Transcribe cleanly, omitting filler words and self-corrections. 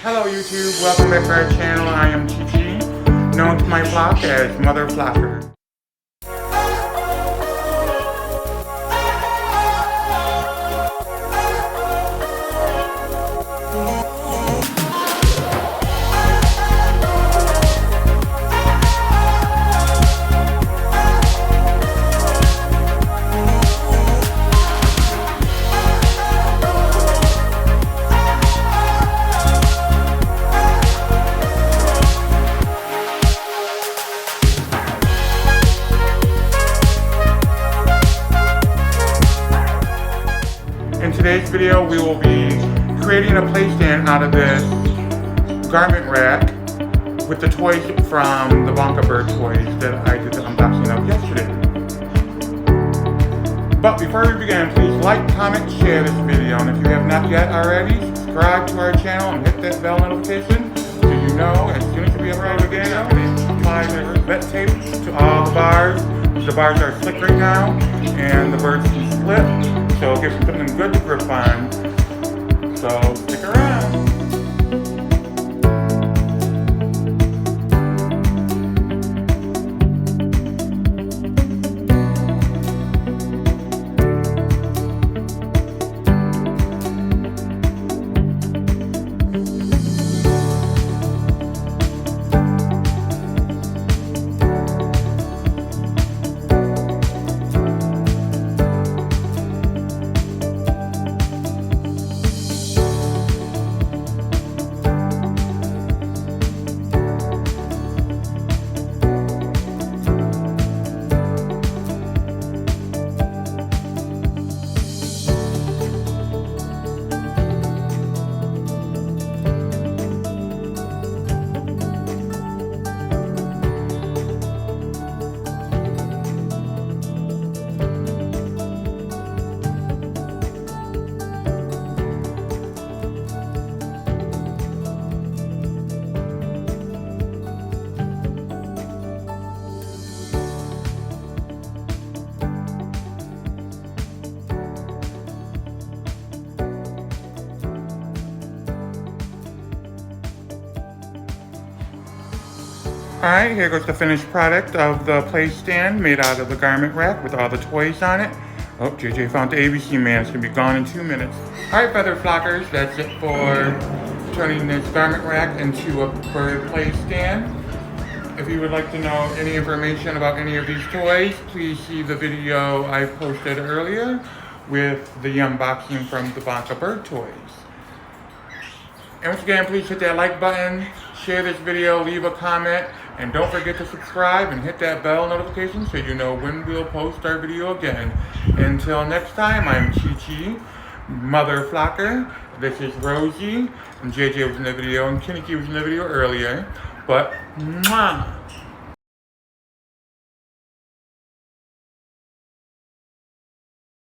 Hello YouTube, welcome back to our channel. I am Chi, known to my flock as Mother Flocker. In today's video, we will be creating a play stand out of this garment rack with the toys from the Bonka Bird toys that I did the unboxing of yesterday. But before we begin, please like, comment, share this video, and if you have not yet already, subscribe to our channel and hit that bell notification so you know as soon as we upload again. I'm going to apply the vet tape to all the bars. The bars are slick right now, and the birds can slip. So it gives them something good to grip on. So stick around. Alright, here goes the finished product of the play stand made out of the garment rack with all the toys on it. Oh, JJ found the ABC man. It's going to be gone in 2 minutes. Alright, feather flockers, that's it for turning this garment rack into a bird play stand. If you would like to know any information about any of these toys, please see the video I posted earlier with the unboxing from the Bonka Bird toys. And once again, please hit that like button, share this video, leave a comment, and don't forget to subscribe and hit that bell notification so you know when we'll post our video again. Until next time, I'm Chi, Mother Flocker. This is Rosie, and JJ was in the video, and Kinnicky was in the video earlier. But, mwah!